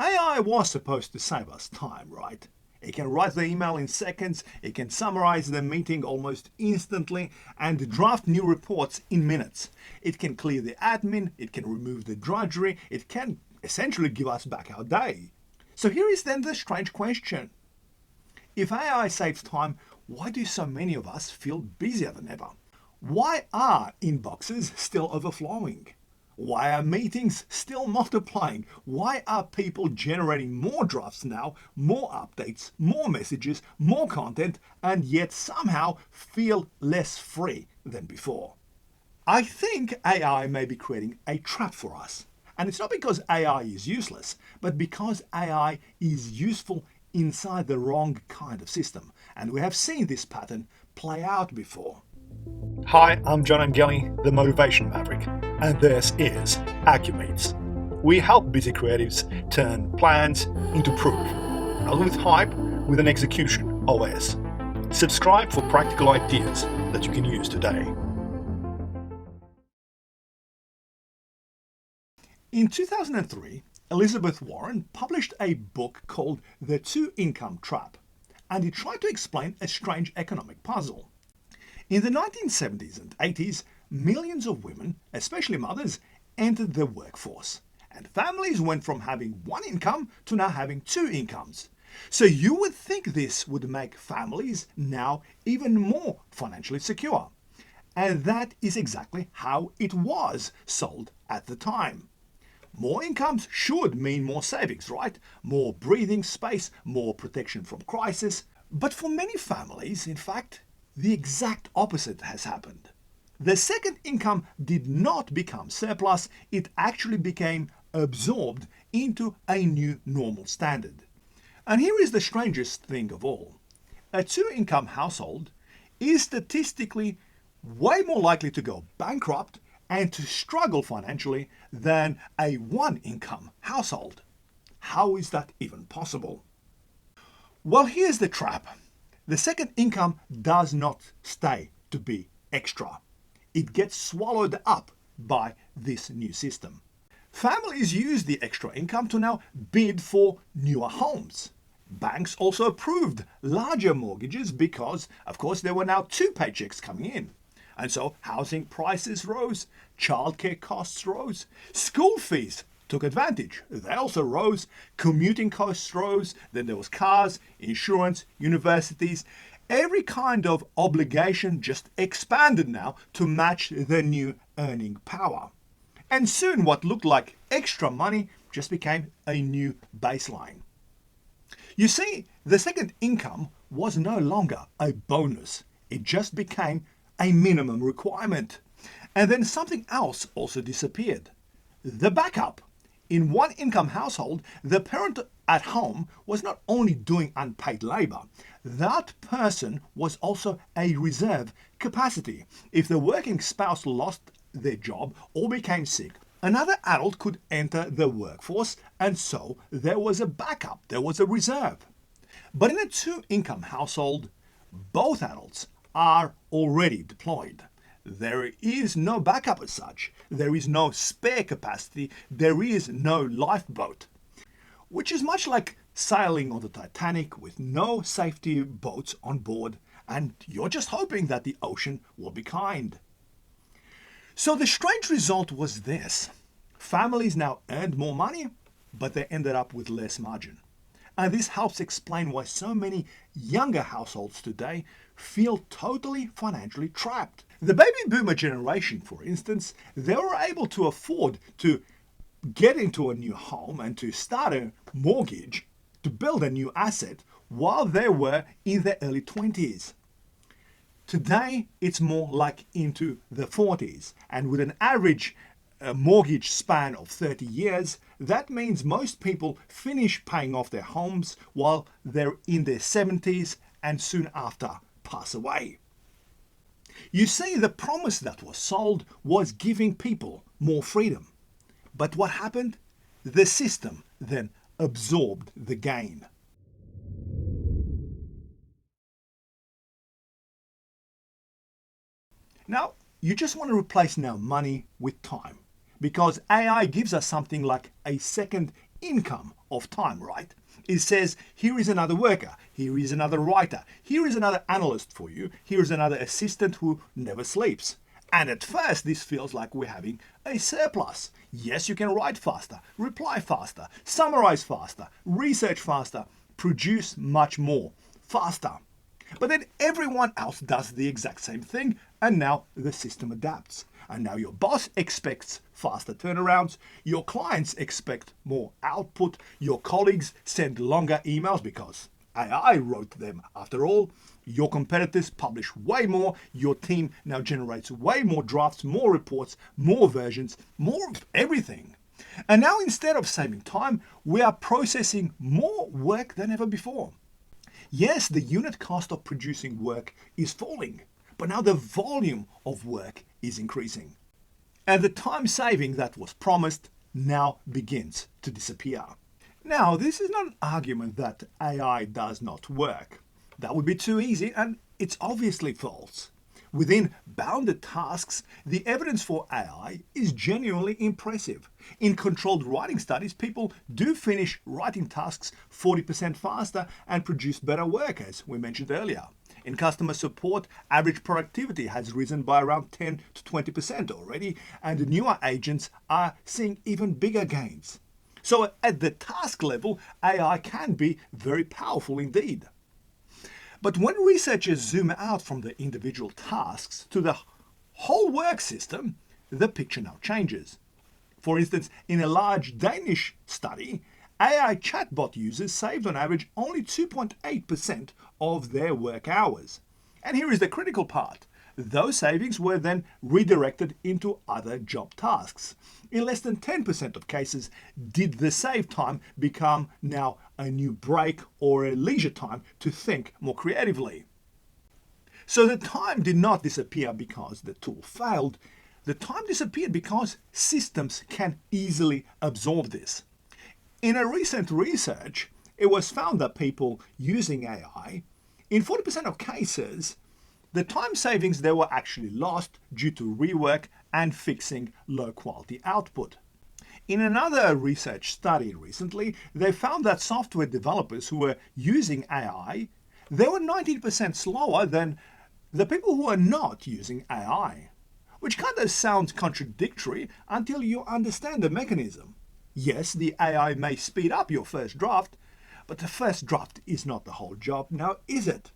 AI was supposed to save us time, right? It can write the email in seconds, it can summarize the meeting almost instantly, and draft new reports in minutes. It can clear the admin, it can remove the drudgery, it can essentially give us back our day. So here is then the strange question. If AI saves time, why do so many of us feel busier than ever? Why are inboxes still overflowing? Why are meetings still multiplying? Why are people generating more drafts now, more updates, more messages, more content, and yet somehow feel less free than before? I think AI may be creating a trap for us. And it's not because AI is useless, but because AI is useful inside the wrong kind of system. And we have seen this pattern play out before. Hi, I'm John Angeli, the Motivation Maverick, and this is AccuMeets. We help busy creatives turn plans into proof, not with hype, with an execution OS. Subscribe for practical ideas that you can use today. In 2003, Elizabeth Warren published a book called The Two-Income Trap, and it tried to explain a strange economic puzzle. In the 1970s and 80s, millions of women, especially mothers, entered the workforce, and families went from having one income to now having two incomes. So you would think this would make families now even more financially secure. And that is exactly how it was sold at the time. More incomes should mean more savings, right? More breathing space, more protection from crisis. But for many families, in fact, the exact opposite has happened. The second income did not become surplus, it actually became absorbed into a new normal standard. And here is the strangest thing of all. A two-income household is statistically way more likely to go bankrupt and to struggle financially than a one-income household. How is that even possible? Well, here's the trap. The second income does not stay to be extra. It gets swallowed up by this new system. Families use the extra income to now bid for newer homes. Banks also approved larger mortgages because, of course, there were now two paychecks coming in. And so housing prices rose, childcare costs rose, school fees took advantage. They also rose, commuting costs rose, then there was cars, insurance, universities. Every kind of obligation just expanded now to match the new earning power. And soon what looked like extra money just became a new baseline. You see, the second income was no longer a bonus. It just became a minimum requirement. And then something else also disappeared. The backup. In one income household, the parent at home was not only doing unpaid labor, that person was also a reserve capacity. If the working spouse lost their job or became sick, another adult could enter the workforce, and so there was a backup, there was a reserve. But in a two-income household, both adults are already deployed. There is no backup as such. There is no spare capacity. There is no lifeboat, which is much like sailing on the Titanic with no safety boats on board, and you're just hoping that the ocean will be kind. So the strange result was this. Families now earned more money, but they ended up with less margin. And this helps explain why so many younger households today feel totally financially trapped. The baby boomer generation, for instance, they were able to afford to get into a new home and to start a mortgage, to build a new asset while they were in their early 20s. Today, it's more like into the 40s, and with an average mortgage span of 30 years, that means most people finish paying off their homes while they're in their 70s and soon after pass away. You see, the promise that was sold was giving people more freedom. But what happened? The system then absorbed the gain. Now, you just want to replace now money with time, because AI gives us something like a second income of time, right? It says, here is another worker, here is another writer, here is another analyst for you, here is another assistant who never sleeps. And at first, this feels like we're having a surplus. Yes, you can write faster, reply faster, summarize faster, research faster, produce much more faster. But then everyone else does the exact same thing, and now the system adapts. And now your boss expects faster turnarounds, your clients expect more output, your colleagues send longer emails because AI wrote them after all, your competitors publish way more, your team now generates way more drafts, more reports, more versions, more of everything. And now instead of saving time, we are processing more work than ever before. Yes, the unit cost of producing work is falling, but now the volume of work is increasing. And the time saving that was promised now begins to disappear. Now, this is not an argument that AI does not work. That would be too easy, and it's obviously false. Within bounded tasks, the evidence for AI is genuinely impressive. In controlled writing studies, people do finish writing tasks 40% faster and produce better work, as we mentioned earlier. In customer support, average productivity has risen by around 10 to 20% already, and newer agents are seeing even bigger gains. So at the task level, AI can be very powerful indeed. But when researchers zoom out from the individual tasks to the whole work system, the picture now changes. For instance, in a large Danish study, AI chatbot users saved on average only 2.8% of their work hours. And here is the critical part. Those savings were then redirected into other job tasks. In less than 10% of cases did the saved time become now a new break or a leisure time to think more creatively. So the time did not disappear because the tool failed. The time disappeared because systems can easily absorb this. In a recent research, it was found that people using AI, in 40% of cases, the time savings they were actually lost due to rework and fixing low quality output. In another research study recently, they found that software developers who were using AI, they were 19% slower than the people who are not using AI, which kind of sounds contradictory until you understand the mechanism. Yes, the AI may speed up your first draft, but the first draft is not the whole job, now is it?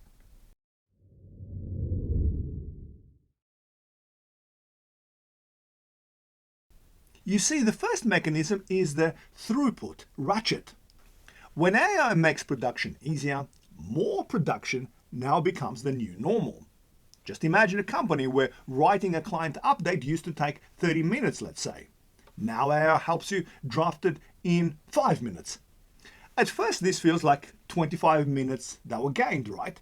You see, the first mechanism is the throughput, ratchet. When AI makes production easier, more production now becomes the new normal. Just imagine a company where writing a client update used to take 30 minutes, let's say. Now AI helps you draft it in 5 minutes. At first, this feels like 25 minutes that were gained, right?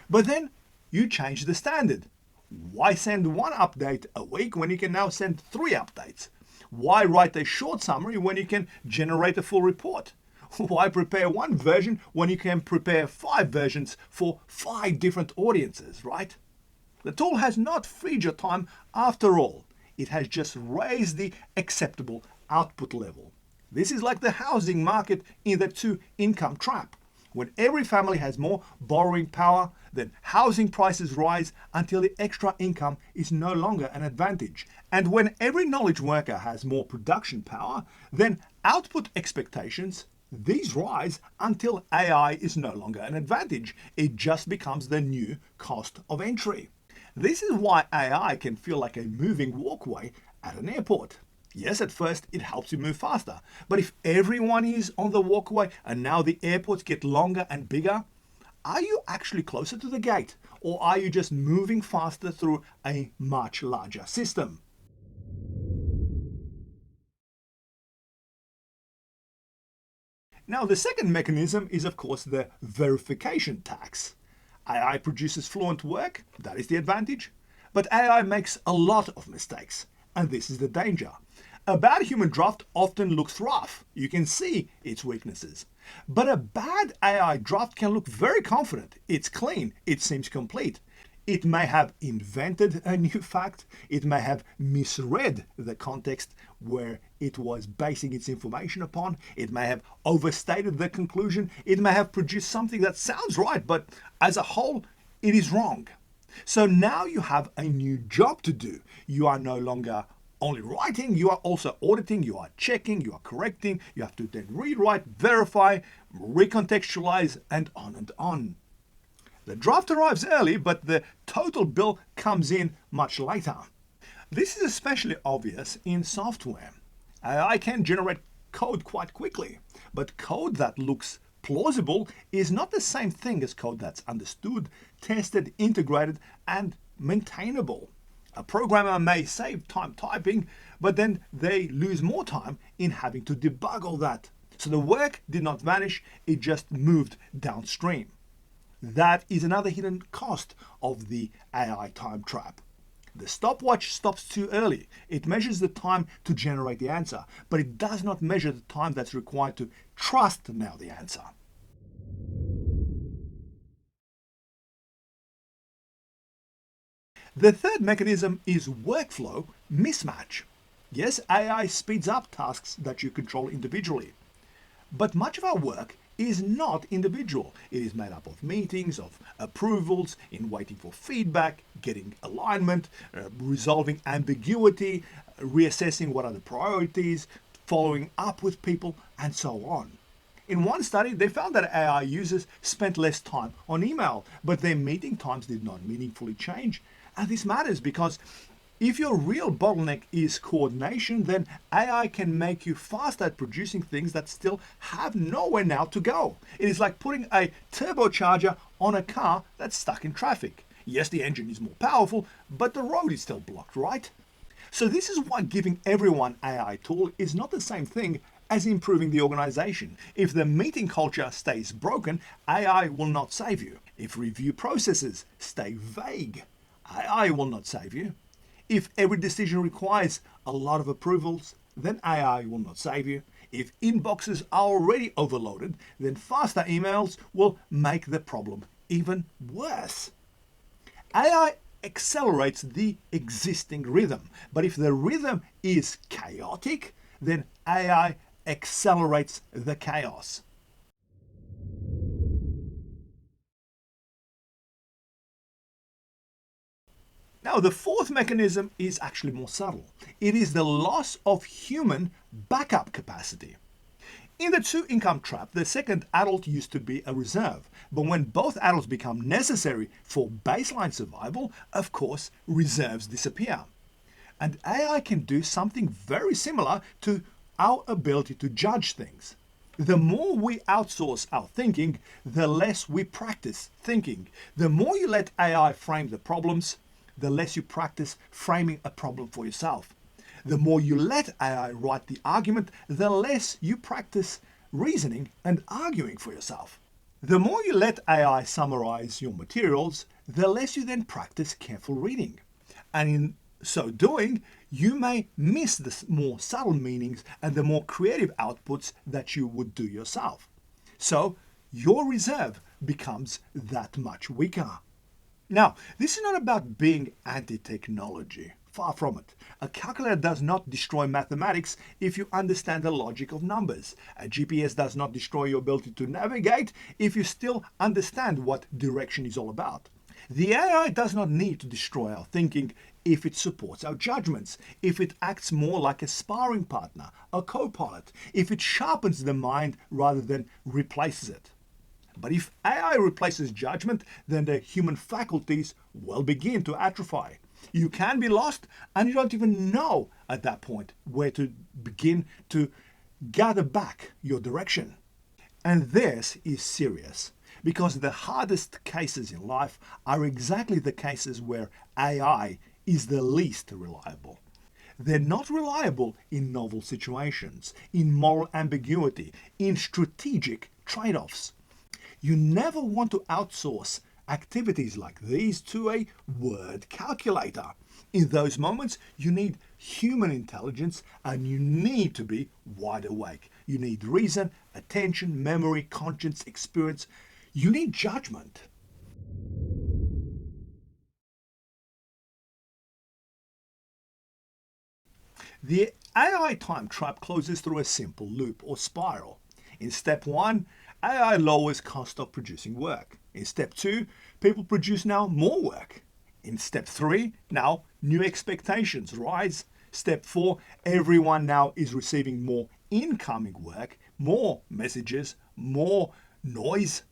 But then you change the standard. Why send one update a week when you can now send 3 updates? Why write a short summary when you can generate a full report? Why prepare one version when you can prepare 5 versions for 5 different audiences, right? The tool has not freed your time after all. It has just raised the acceptable output level. This is like the housing market in the 2-income trap. When every family has more borrowing power, then housing prices rise until the extra income is no longer an advantage. And when every knowledge worker has more production power, then output expectations, these rise until AI is no longer an advantage. It just becomes the new cost of entry. This is why AI can feel like a moving walkway at an airport. Yes, at first it helps you move faster, but if everyone is on the walkway and now the airports get longer and bigger, are you actually closer to the gate, or are you just moving faster through a much larger system? Now, the second mechanism is, of course, the verification tax. AI produces fluent work, that is the advantage, but AI makes a lot of mistakes, and this is the danger. A bad human draft often looks rough. You can see its weaknesses. But a bad AI draft can look very confident. It's clean. It seems complete. It may have invented a new fact. It may have misread the context where it was basing its information upon. It may have overstated the conclusion. It may have produced something that sounds right, but as a whole, it is wrong. So now you have a new job to do. You are no longer only writing, you are also auditing, you are checking, you are correcting, you have to then rewrite, verify, recontextualize, and on and on. The draft arrives early, but the total bill comes in much later. This is especially obvious in software. AI can generate code quite quickly, but code that looks plausible is not the same thing as code that's understood, tested, integrated, and maintainable. A programmer may save time typing, but then they lose more time in having to debug all that. So the work did not vanish, it just moved downstream. That is another hidden cost of the AI time trap. The stopwatch stops too early. It measures the time to generate the answer, but it does not measure the time that's required to trust now the answer. The third mechanism is workflow mismatch. Yes, AI speeds up tasks that you control individually, but much of our work is not individual. It is made up of meetings, of approvals, in waiting for feedback, getting alignment, resolving ambiguity, reassessing what are the priorities, following up with people, and so on. In one study, they found that AI users spent less time on email, but their meeting times did not meaningfully change. And this matters because if your real bottleneck is coordination, then AI can make you fast at producing things that still have nowhere now to go. It is like putting a turbocharger on a car that's stuck in traffic. Yes, the engine is more powerful, but the road is still blocked, right? So this is why giving everyone AI tool is not the same thing as improving the organization. If the meeting culture stays broken, AI will not save you. If review processes stay vague, AI will not save you. If every decision requires a lot of approvals, then AI will not save you. If inboxes are already overloaded, then faster emails will make the problem even worse. AI accelerates the existing rhythm, but if the rhythm is chaotic, then AI accelerates the chaos. Now, the fourth mechanism is actually more subtle. It is the loss of human backup capacity. In the two-income trap, the second adult used to be a reserve, but when both adults become necessary for baseline survival, of course, reserves disappear. And AI can do something very similar to our ability to judge things. The more we outsource our thinking, the less we practice thinking. The more you let AI frame the problems, the less you practice framing a problem for yourself. The more you let AI write the argument, the less you practice reasoning and arguing for yourself. The more you let AI summarize your materials, the less you then practice careful reading. And in so doing, you may miss the more subtle meanings and the more creative outputs that you would do yourself. So your reserve becomes that much weaker. Now, this is not about being anti-technology. Far from it. A calculator does not destroy mathematics if you understand the logic of numbers. A GPS does not destroy your ability to navigate if you still understand what direction is all about. The AI does not need to destroy our thinking if it supports our judgments, if it acts more like a sparring partner, a co-pilot, if it sharpens the mind rather than replaces it. But if AI replaces judgment, then the human faculties will begin to atrophy. You can be lost and you don't even know at that point where to begin to gather back your direction. And this is serious because the hardest cases in life are exactly the cases where AI is the least reliable. They're not reliable in novel situations, in moral ambiguity, in strategic trade-offs. You never want to outsource activities like these to a word calculator. In those moments, you need human intelligence and you need to be wide awake. You need reason, attention, memory, conscience, experience. You need judgment. The AI time trap closes through a simple loop or spiral. In step 1, AI lowers cost of producing work. In step 2, people produce now more work. In step 3, now new expectations rise. Step 4, everyone now is receiving more incoming work, more messages, more noise.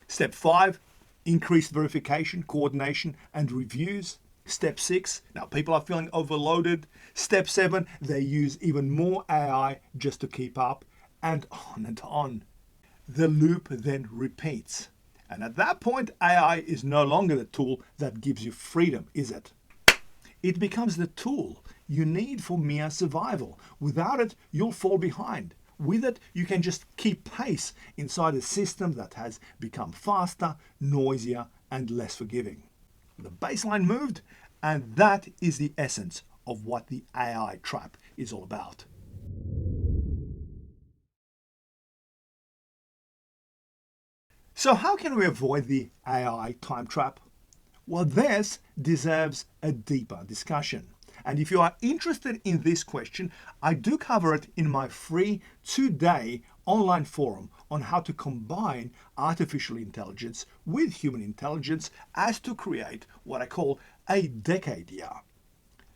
Step 5, increased verification, coordination, and reviews. Step 6, now people are feeling overloaded. Step 7, they use even more AI just to keep up, and on and on. The loop then repeats. And at that point, AI is no longer the tool that gives you freedom, is it? It becomes the tool you need for mere survival. Without it, you'll fall behind. With it, you can just keep pace inside a system that has become faster, noisier, and less forgiving. The baseline moved, and that is the essence of what the AI trap is all about. So how can we avoid the AI time trap? Well, this deserves a deeper discussion. And if you are interested in this question, I do cover it in my free 2-day online forum on how to combine artificial intelligence with human intelligence as to create what I call a decade year.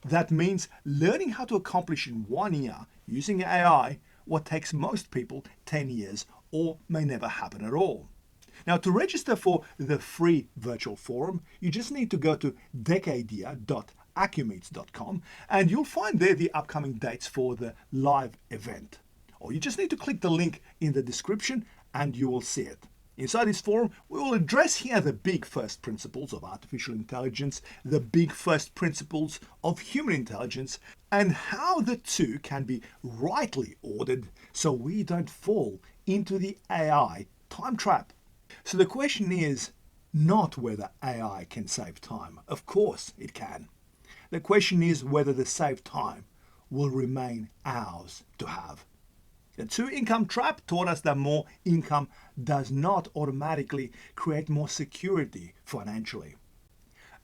That means learning how to accomplish in 1 year using AI what takes most people 10 years or may never happen at all. Now, to register for the free virtual forum, you just need to go to decadeyear.acumeets.com and you'll find there the upcoming dates for the live event. Or you just need to click the link in the description and you will see it. Inside this forum, we will address here the big first principles of artificial intelligence, the big first principles of human intelligence, and how the two can be rightly ordered so we don't fall into the AI time trap. So the question is not whether AI can save time. Of course it can. The question is whether the saved time will remain ours to have. The two-income trap taught us that more income does not automatically create more security financially.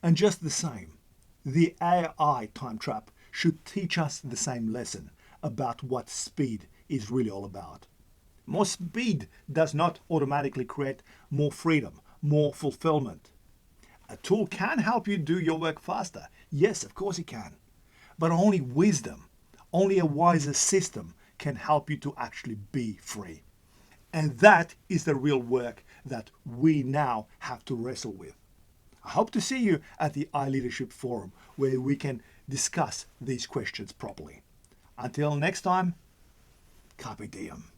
And just the same, the AI time trap should teach us the same lesson about what speed is really all about. More speed does not automatically create more freedom, more fulfillment. A tool can help you do your work faster. Yes, of course it can. But only wisdom, only a wiser system can help you to actually be free. And that is the real work that we now have to wrestle with. I hope to see you at the iLeadership Forum where we can discuss these questions properly. Until next time, carpe diem.